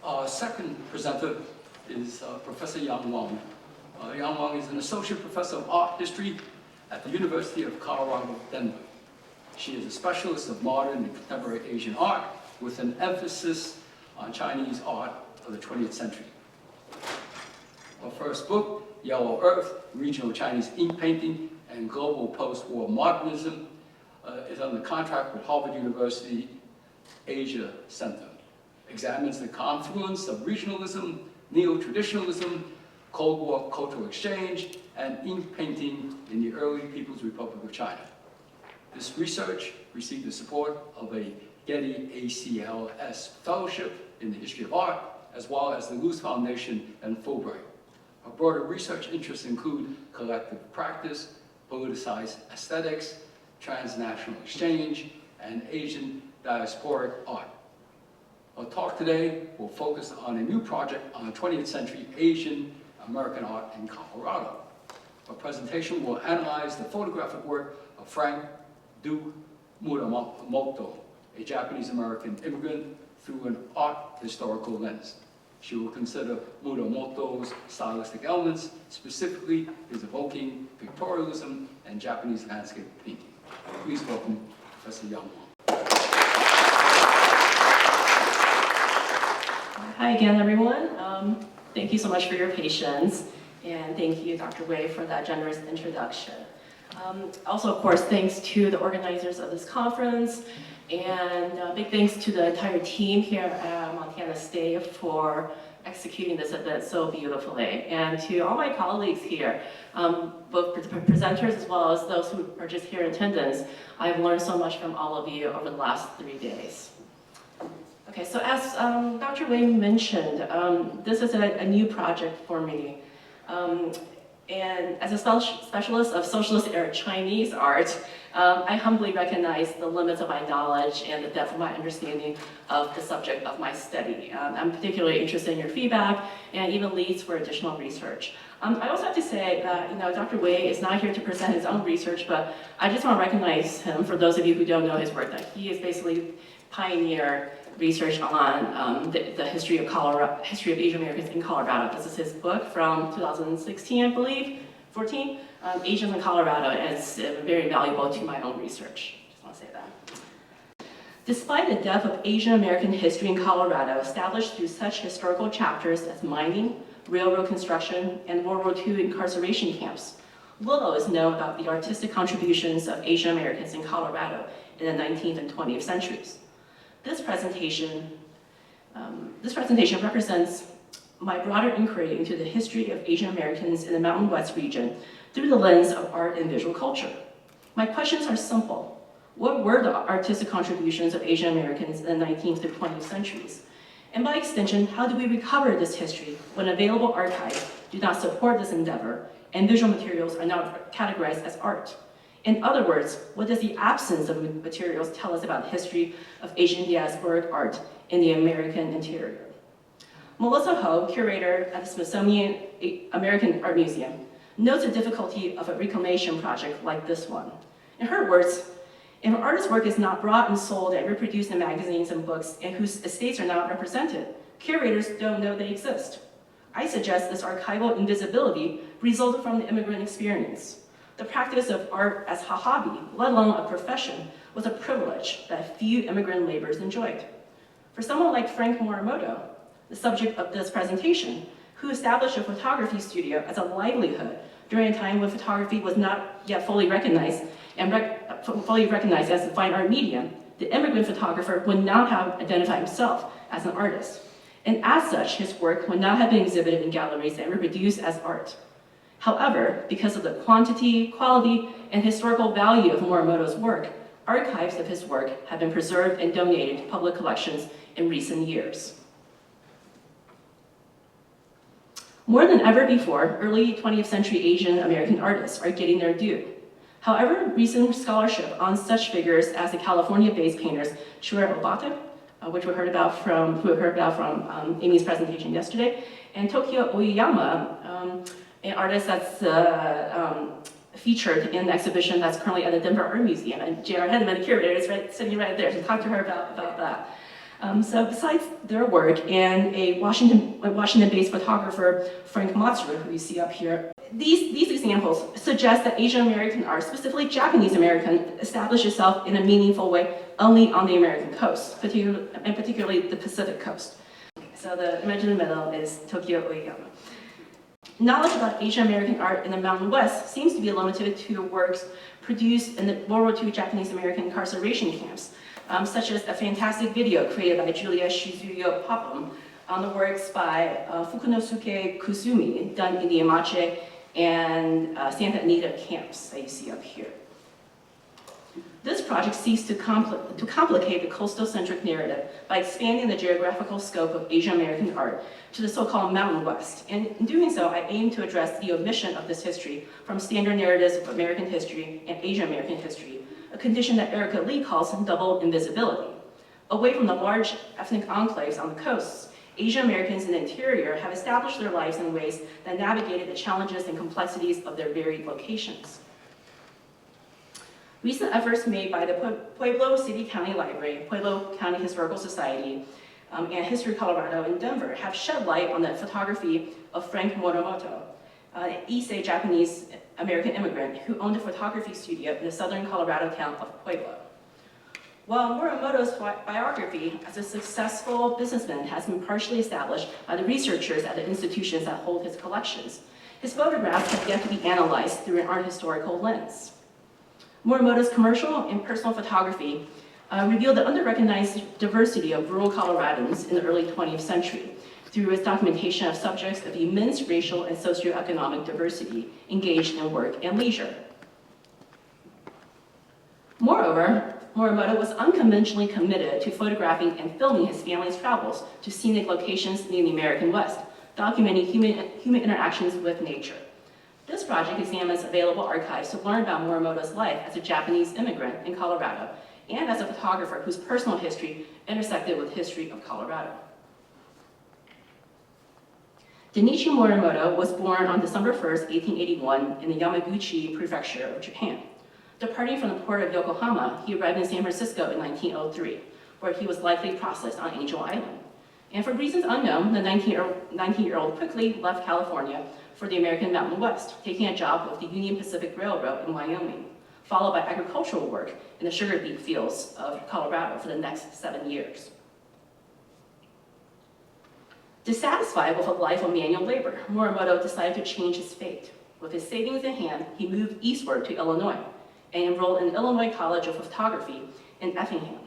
Our second presenter is Professor Yang Wang. Yang Wang is an associate professor of art history at the University of Colorado, Denver. She is a specialist of modern and contemporary Asian art with an emphasis on Chinese art of the 20th century. Her first book, Yellow Earth, Regional Chinese Ink Painting and Global Post-War Modernism, is under contract with Harvard University Asia Center. Examines the confluence of regionalism, neo-traditionalism, Cold War cultural exchange, and ink painting in the early People's Republic of China. This research received the support of a Getty ACLS Fellowship in the History of Art, as well as the Luce Foundation and Fulbright. Her broader research interests include collective practice, politicized aesthetics, transnational exchange, and Asian diasporic art. Our talk today will focus on a new project on 20th century Asian American art in Colorado. Our presentation will analyze the photographic work of Frank Du Muramoto, a Japanese-American immigrant, through an art historical lens. She will consider Muramoto's stylistic elements, specifically his evoking pictorialism and Japanese landscape painting. Please welcome Professor Yang Wang. Hi again, everyone. Thank you so much for your patience, and thank you, Dr. Wei, for that generous introduction. Also, of course, thanks to the organizers of this conference, and big thanks to the entire team here at Montana State for executing this event so beautifully, and to all my colleagues here, both presenters as well as those who are just here in attendance. I've learned so much from all of you over the last 3 days. Okay, so as Dr. Wei mentioned, this is a new project for me. And as a specialist of socialist-era Chinese art, I humbly recognize the limits of my knowledge and the depth of my understanding of the subject of my study. I'm particularly interested in your feedback and even leads for additional research. I also have to say that Dr. Wei is not here to present his own research, but I just want to recognize him, for those of you who don't know his work, that he is basically pioneer research on the history of Colorado, history of Asian Americans in Colorado. This is his book from 2016, I believe, 14, Asians in Colorado, and it's very valuable to my own research. Just want to say that. Despite the depth of Asian American history in Colorado, established through such historical chapters as mining, railroad construction, and World War II incarceration camps, little is known about the artistic contributions of Asian Americans in Colorado in the 19th and 20th centuries. This presentation represents my broader inquiry into the history of Asian Americans in the Mountain West region through the lens of art and visual culture. My questions are simple. What were the artistic contributions of Asian Americans in the 19th to 20th centuries? And by extension, how do we recover this history when available archives do not support this endeavor and visual materials are not categorized as art? In other words, what does the absence of materials tell us about the history of Asian diasporic art in the American interior? Melissa Ho, curator at the Smithsonian American Art Museum, notes the difficulty of a reclamation project like this one. In her words, if an artist's work is not brought and sold and reproduced in magazines and books and whose estates are not represented, curators don't know they exist. I suggest this archival invisibility resulted from the immigrant experience. The practice of art as a hobby, let alone a profession, was a privilege that few immigrant laborers enjoyed. For someone like Frank Muramoto, the subject of this presentation, who established a photography studio as a livelihood during a time when photography was not yet fully recognized as a fine art medium, the immigrant photographer would not have identified himself as an artist. And as such, his work would not have been exhibited in galleries and reproduced as art. However, because of the quantity, quality, and historical value of Muramoto's work, archives of his work have been preserved and donated to public collections in recent years. More than ever before, early 20th century Asian American artists are getting their due. However, recent scholarship on such figures as the California-based painters Shigeru Obata, which we heard about from Amy's presentation yesterday, and Tokyo Oyama, an artist that's featured in the exhibition that's currently at the Denver Art Museum, and J.R. Henneman, the curator, is sitting right there, so talk to her about that. So besides their work and a Washington-based photographer, Frank Matsuru, who you see up here, these examples suggest that Asian American art, specifically Japanese American, established itself in a meaningful way only on the American coast, particularly the Pacific coast. So the image in the middle is Tokyo Oiyama. Knowledge about Asian American art in the Mountain West seems to be limited to the works produced in the World War II Japanese American incarceration camps, such as a fantastic video created by Julia Shizuyo Popham on the works by Fukunosuke Kusumi, done in the Imache and Santa Anita camps that you see up here. This project seeks to complicate the coastal-centric narrative by expanding the geographical scope of Asian American art to the so-called Mountain West. And in doing so, I aim to address the omission of this history from standard narratives of American history and Asian American history, a condition that Erica Lee calls double invisibility. Away from the large ethnic enclaves on the coasts, Asian Americans in the interior have established their lives in ways that navigated the challenges and complexities of their varied locations. Recent efforts made by the Pueblo City County Library, Pueblo County Historical Society, and History Colorado in Denver have shed light on the photography of Frank Moromoto, an Issei Japanese American immigrant who owned a photography studio in the southern Colorado town of Pueblo. While Moromoto's biography as a successful businessman has been partially established by the researchers at the institutions that hold his collections, his photographs have yet to be analyzed through an art historical lens. Moromoto's commercial and personal photography revealed the underrecognized diversity of rural Coloradans in the early 20th century through its documentation of subjects of immense racial and socioeconomic diversity engaged in work and leisure. Moreover, Moromoto was unconventionally committed to photographing and filming his family's travels to scenic locations in the American West, documenting human interactions with nature. This project examines available archives to learn about Moromoto's life as a Japanese immigrant in Colorado and as a photographer whose personal history intersected with history of Colorado. Denichi Morimoto was born on December 1st, 1881 in the Yamaguchi Prefecture of Japan. Departing from the port of Yokohama, he arrived in San Francisco in 1903, where he was likely processed on Angel Island. And for reasons unknown, the 19-year-old quickly left California for the American Mountain West, taking a job with the Union Pacific Railroad in Wyoming, followed by agricultural work in the sugar beet fields of Colorado for the next 7 years. Dissatisfied with a life of manual labor, Morimoto decided to change his fate. With his savings in hand, he moved eastward to Illinois and enrolled in Illinois College of Photography in Effingham.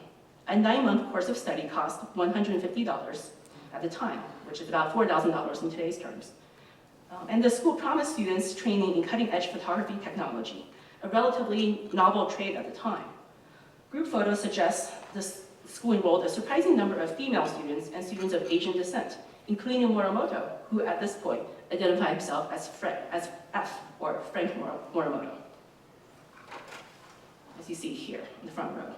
A 9-month course of study cost $150 at the time, which is about $4,000 in today's terms. And the school promised students training in cutting-edge photography technology, a relatively novel trade at the time. Group photos suggest the school enrolled a surprising number of female students and students of Asian descent, including Morimoto, who at this point identified himself as F, or Frank Morimoto, as you see here in the front row.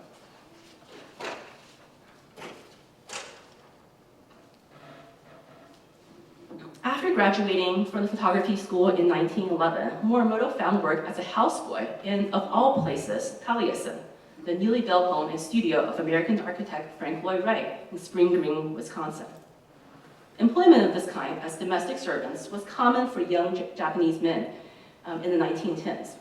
After graduating from the photography school in 1911, Morimoto found work as a houseboy in, of all places, Taliesin, the newly built home and studio of American architect Frank Lloyd Wright in Spring Green, Wisconsin. Employment of this kind as domestic servants was common for young Japanese men in the 1910s.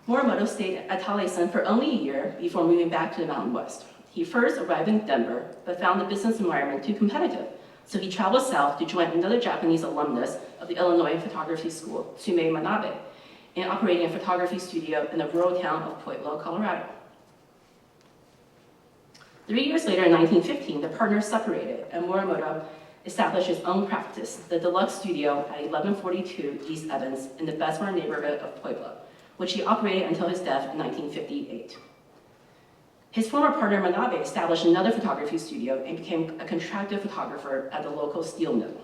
Morimoto stayed at Taliesin for only a year before moving back to the Mountain West. He first arrived in Denver, but found the business environment too competitive, so he traveled south to join another Japanese alumnus of the Illinois Photography School, Tsume Manabe, in operating a photography studio in the rural town of Pueblo, Colorado. 3 years later, in 1915, the partners separated, and Morimoto established his own practice, the Deluxe Studio at 1142 East Evans in the Bessemer neighborhood of Pueblo, which he operated until his death in 1958. His former partner Manabe established another photography studio and became a contracted photographer at the local steel mill.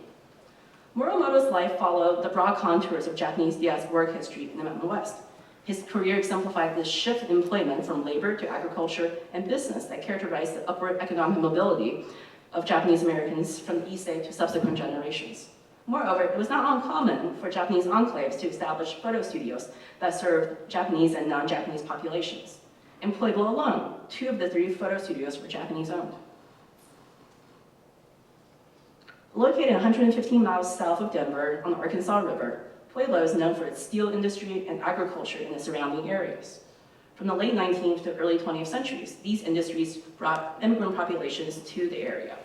Morimoto's life followed the broad contours of Japanese diasporic work history in the Mountain West. His career exemplified this shift in employment from labor to agriculture and business that characterized the upward economic mobility of Japanese Americans from the Issei to subsequent generations. Moreover, it was not uncommon for Japanese enclaves to establish photo studios that served Japanese and non-Japanese populations. In Pueblo alone, 2 of the 3 photo studios were Japanese-owned. Located 115 miles south of Denver on the Arkansas River, Pueblo is known for its steel industry and agriculture in the surrounding areas. From the late 19th to early 20th centuries, these industries brought immigrant populations to the area.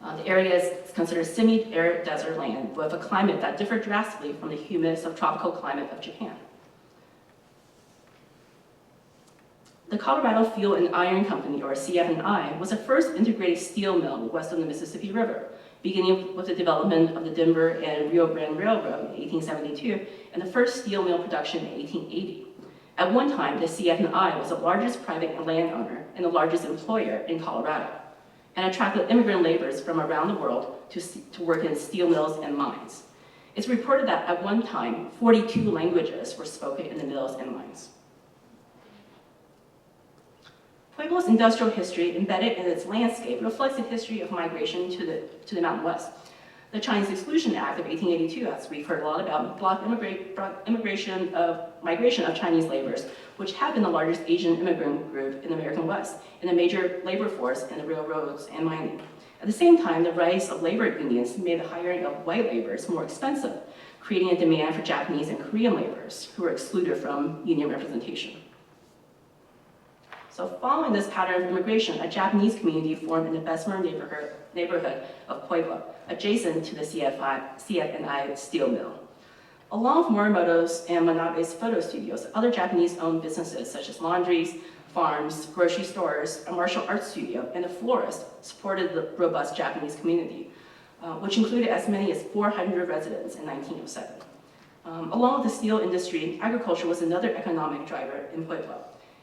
The area is considered semi-arid desert land with a climate that differed drastically from the humid subtropical climate of Japan. The Colorado Fuel and Iron Company, or CF&I, was the first integrated steel mill west of the Mississippi River, beginning with the development of the Denver and Rio Grande Railroad in 1872 and the first steel mill production in 1880. At one time, the CF&I was the largest private landowner and the largest employer in Colorado, and attracted immigrant laborers from around the world to work in steel mills and mines. It's reported that at one time, 42 languages were spoken in the mills and mines. Pueblo's industrial history, embedded in its landscape, reflects the history of migration to the Mountain West. The Chinese Exclusion Act of 1882, as we've heard a lot about, blocked migration of Chinese laborers, which had been the largest Asian immigrant group in the American West, and a major labor force in the railroads and mining. At the same time, the rise of labor unions made the hiring of white laborers more expensive, creating a demand for Japanese and Korean laborers who were excluded from union representation. So following this pattern of immigration, a Japanese community formed in the Bessemer neighborhood of Pueblo, adjacent to the CF&I steel mill. Along with Morimoto's and Manabe's photo studios, other Japanese-owned businesses such as laundries, farms, grocery stores, a martial arts studio, and a florist supported the robust Japanese community, which included as many as 400 residents in 1907. Along with the steel industry, agriculture was another economic driver in Pueblo.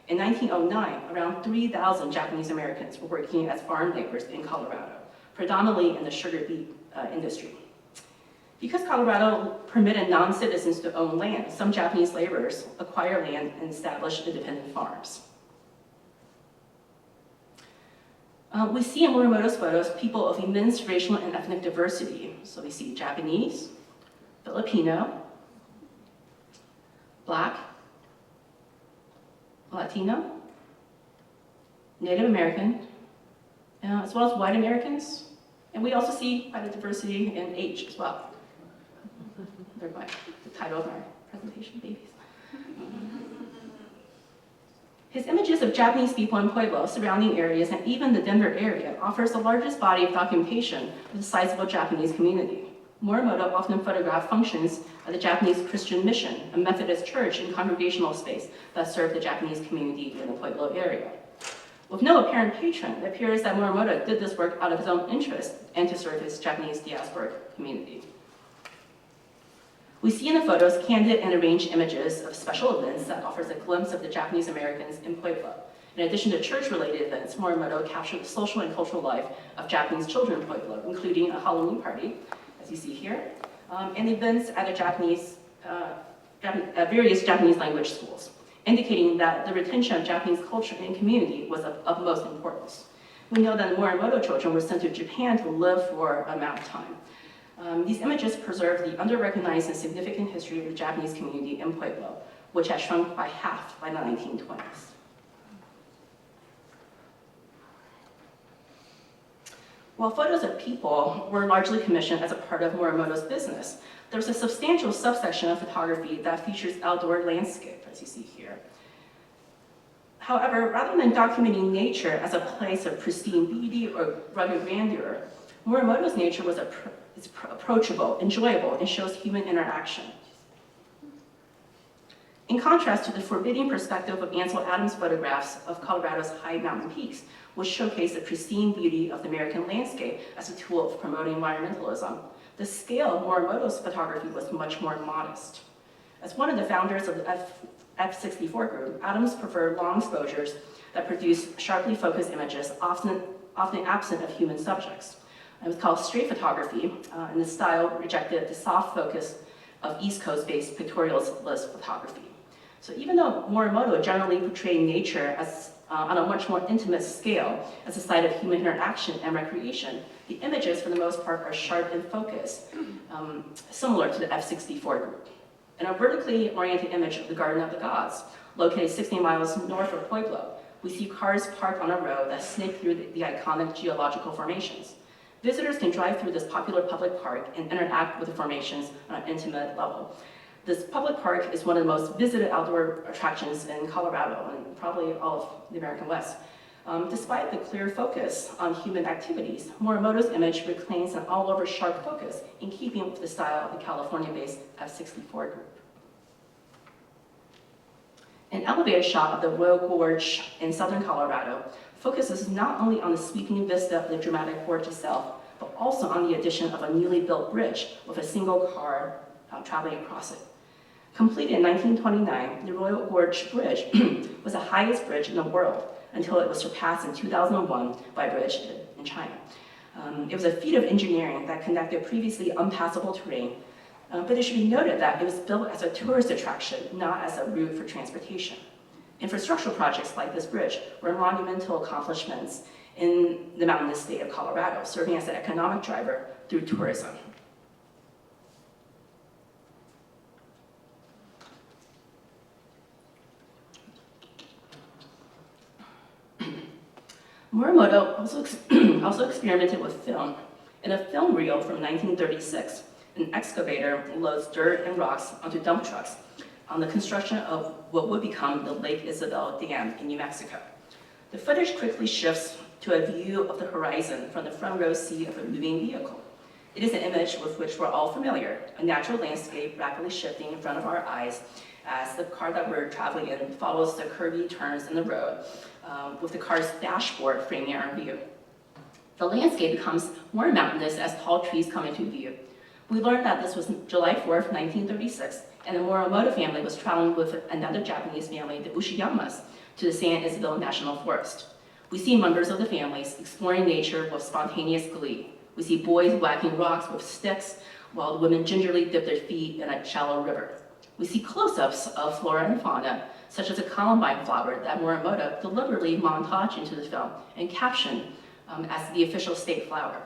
In 1909, around 3,000 Japanese Americans were working as farm laborers in Colorado, predominantly in the sugar beet industry. Because Colorado permitted non-citizens to own land, some Japanese laborers acquired land and established independent farms. We see in Morimoto's photos people of immense racial and ethnic diversity. So we see Japanese, Filipino, Black, Latino, Native American, as well as white Americans. And we also see quite a diversity in age as well. They're by the title of our presentation, babies. His images of Japanese people in Pueblo, surrounding areas, and even the Denver area offers the largest body of documentation of the sizable Japanese community. Morimoto often photographed functions of the Japanese Christian mission, a Methodist church and congregational space that served the Japanese community in the Pueblo area. With no apparent patron, it appears that Morimoto did this work out of his own interest and to serve his Japanese diasporic community. We see in the photos candid and arranged images of special events that offers a glimpse of the Japanese Americans in Pueblo. In addition to church-related events, Morimoto captured the social and cultural life of Japanese children in Pueblo, including a Halloween party, as you see here, and events at various Japanese language schools, indicating that the retention of Japanese culture and community was of utmost importance. We know that the Morimoto children were sent to Japan to live for an amount of time. These images preserve the under-recognized and significant history of the Japanese community in Pueblo, which had shrunk by half by the 1920s. While photos of people were largely commissioned as a part of Morimoto's business, there was a substantial subsection of photography that features outdoor landscape, as you see here. However, rather than documenting nature as a place of pristine beauty or rugged grandeur, Morimoto's nature was approachable, enjoyable, and shows human interaction. In contrast to the forbidding perspective of Ansel Adams' photographs of Colorado's high mountain peaks, which showcase the pristine beauty of the American landscape as a tool of promoting environmentalism, the scale of Morimoto's photography was much more modest. As one of the founders of the F64 group, Adams preferred long exposures that produce sharply focused images, often absent of human subjects. It was called straight photography, and the style rejected the soft focus of East Coast-based pictorialist photography. So even though Morimoto generally portrayed nature as on a much more intimate scale as a site of human interaction and recreation, the images, for the most part, are sharp and focused, similar to the F64 group. In a vertically oriented image of the Garden of the Gods, located 16 miles north of Pueblo, we see cars parked on a road that snake through the iconic geological formations. Visitors can drive through this popular public park and interact with the formations on an intimate level. This public park is one of the most visited outdoor attractions in Colorado and probably all of the American West. Despite the clear focus on human activities, Morimoto's image reclaims an all-over sharp focus in keeping with the style of the California-based F-64 group. An elevated shot of the Royal Gorge in southern Colorado focuses not only on the sweeping vista of the dramatic gorge itself, but also on the addition of a newly built bridge with a single car traveling across it. Completed in 1929, the Royal Gorge Bridge was the highest bridge in the world until it was surpassed in 2001 by a bridge in China. It was a feat of engineering that connected previously unpassable terrain, but it should be noted that it was built as a tourist attraction, not as a route for transportation. Infrastructural projects like this bridge were monumental accomplishments in the mountainous state of Colorado, serving as an economic driver through tourism. Morimoto also experimented with film. In a film reel from 1936, an excavator loads dirt and rocks onto dump trucks on the construction of what would become the Lake Isabel Dam in New Mexico. The footage quickly shifts to a view of the horizon from the front row seat of a moving vehicle. It is an image with which we're all familiar, a natural landscape rapidly shifting in front of our eyes as the car that we're traveling in follows the curvy turns in the road, with the car's dashboard framing our view. The landscape becomes more mountainous as tall trees come into view. We learned that this was July 4th, 1936, and the Morimoto family was traveling with another Japanese family, the Ushiyamas, to the San Isabel National Forest. We see members of the families exploring nature with spontaneous glee. We see boys whacking rocks with sticks, while the women gingerly dip their feet in a shallow river. We see close-ups of flora and fauna, such as a columbine flower that Morimoto deliberately montaged into the film and captioned as the official state flower.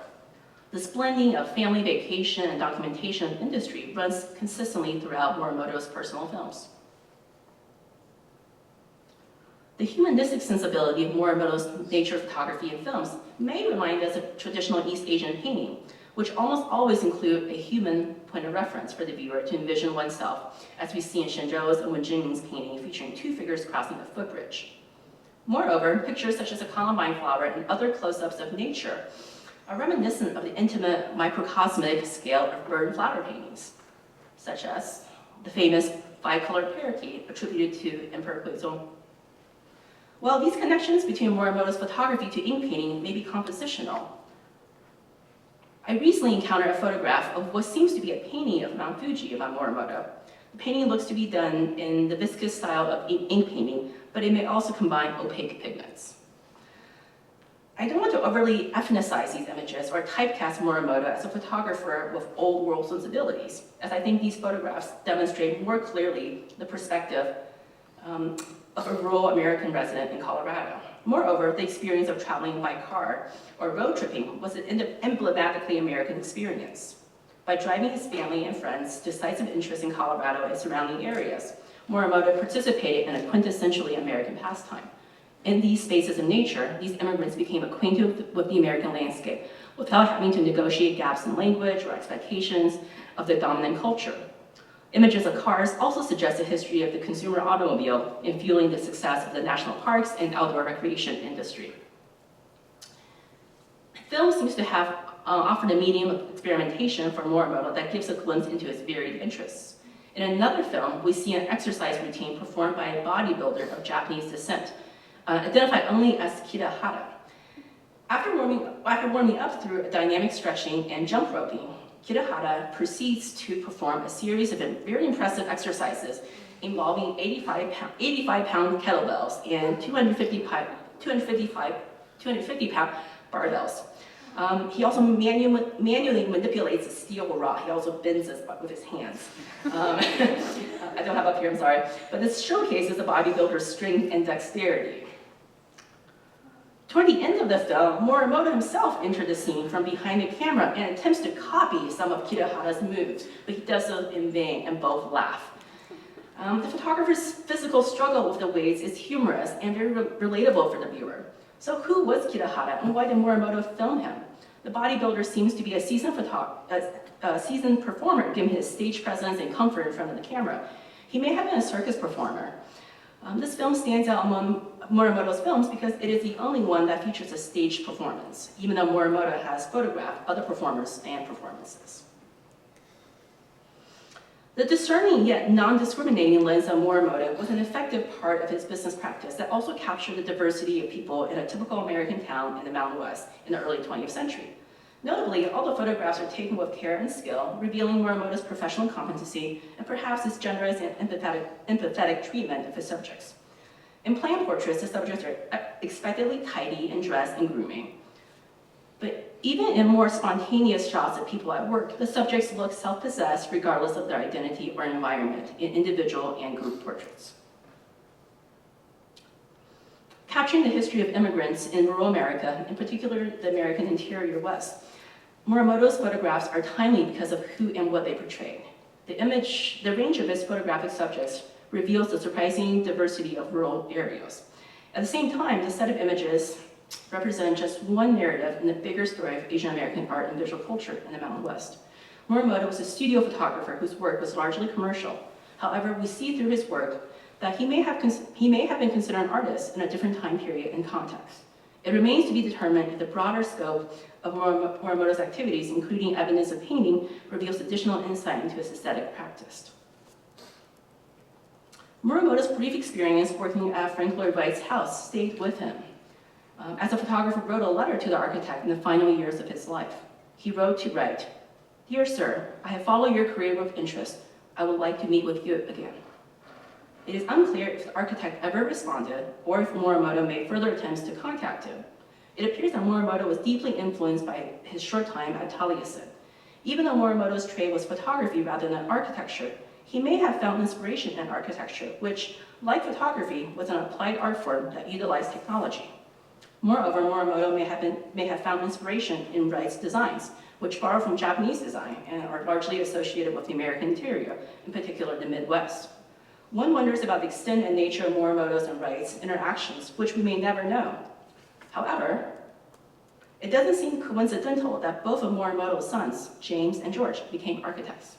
This blending of family vacation and documentation industry runs consistently throughout Morimoto's personal films. The humanistic sensibility of Morimoto's nature photography and films may remind us of traditional East Asian painting, which almost always include a human point of reference for the viewer to envision oneself, as we see in Shenzhou's and Wen Jing's painting featuring two figures crossing a footbridge. Moreover, pictures such as a columbine flower and other close-ups of nature are reminiscent of the intimate microcosmic scale of bird and flower paintings, such as the famous five-colored parakeet attributed to Emperor Guizhong. While these connections between Morimoto's photography to ink painting may be compositional, I recently encountered a photograph of what seems to be a painting of Mount Fuji by Morimoto. The painting looks to be done in the viscous style of ink painting, but it may also combine opaque pigments. I don't want to overly ethnicize these images or typecast Morimoto as a photographer with old world sensibilities, as I think these photographs demonstrate more clearly the perspective of a rural American resident in Colorado. Moreover, the experience of traveling by car or road tripping was an emblematically American experience. By driving his family and friends to sites of interest in Colorado and surrounding areas, Morimoto participated in a quintessentially American pastime. In these spaces of nature, these immigrants became acquainted with the American landscape without having to negotiate gaps in language or expectations of the dominant culture. Images of cars also suggest a history of the consumer automobile in fueling the success of the national parks and outdoor recreation industry. Film seems to have offered a medium of experimentation for Morimoto that gives a glimpse into his varied interests. In another film, we see an exercise routine performed by a bodybuilder of Japanese descent, identified only as Kirahara. After warming up through dynamic stretching and jump roping, Kirahara proceeds to perform a series of very impressive exercises involving 85-pound kettlebells and 250-pound barbells. He also manually manipulates a steel rod. He also bends it with his hands. I don't have up here, I'm sorry. But this showcases the bodybuilder's strength and dexterity. Toward the end of the film, Morimoto himself entered the scene from behind the camera and attempts to copy some of Kirahara's moves, but he does so in vain, and both laugh. The photographer's physical struggle with the weights is humorous and very relatable for the viewer. So who was Kirahara, and why did Morimoto film him? The bodybuilder seems to be a seasoned performer given his stage presence and comfort in front of the camera. He may have been a circus performer. This film stands out among Morimoto's films because it is the only one that features a staged performance, even though Morimoto has photographed other performers and performances. The discerning yet non-discriminating lens of Morimoto was an effective part of his business practice that also captured the diversity of people in a typical American town in the Mountain West in the early 20th century. Notably, all the photographs are taken with care and skill, revealing Morimoto's professional competency and perhaps his generous and empathetic treatment of his subjects. In plain portraits, the subjects are expectedly tidy and dressed and grooming. But even in more spontaneous shots of people at work, the subjects look self-possessed regardless of their identity or environment in individual and group portraits. Capturing the history of immigrants in rural America, in particular the American interior West, Morimoto's photographs are timely because of who and what they portray. The range of his photographic subjects reveals the surprising diversity of rural areas. At the same time, the set of images represent just one narrative in the bigger story of Asian American art and visual culture in the Mountain West. Morimoto was a studio photographer whose work was largely commercial. However, we see through his work that he may have been considered an artist in a different time period and context. It remains to be determined if the broader scope of Morimoto's activities, including evidence of painting, reveals additional insight into his aesthetic practice. Morimoto's brief experience working at Frank Lloyd Wright's house stayed with him. As the photographer wrote a letter to the architect in the final years of his life, he wrote to Wright, "Dear sir, I have followed your career with interest. I would like to meet with you again." It is unclear if the architect ever responded or if Morimoto made further attempts to contact him. It appears that Morimoto was deeply influenced by his short time at Taliesin. Even though Morimoto's trade was photography rather than architecture, he may have found inspiration in architecture, which, like photography, was an applied art form that utilized technology. Moreover, Morimoto may have found inspiration in Wright's designs, which borrow from Japanese design and are largely associated with the American interior, in particular the Midwest. One wonders about the extent and nature of Morimoto's and Wright's interactions, which we may never know. However, it doesn't seem coincidental that both of Morimoto's sons, James and George, became architects.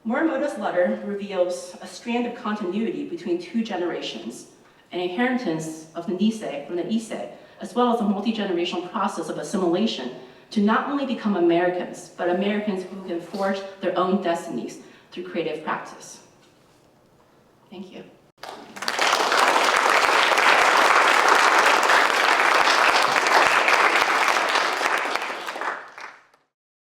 Morimoto's letter reveals a strand of continuity between two generations, an inheritance of the Nisei from the Issei, as well as a multi-generational process of assimilation to not only become Americans, but Americans who can forge their own destinies through creative practice. Thank you.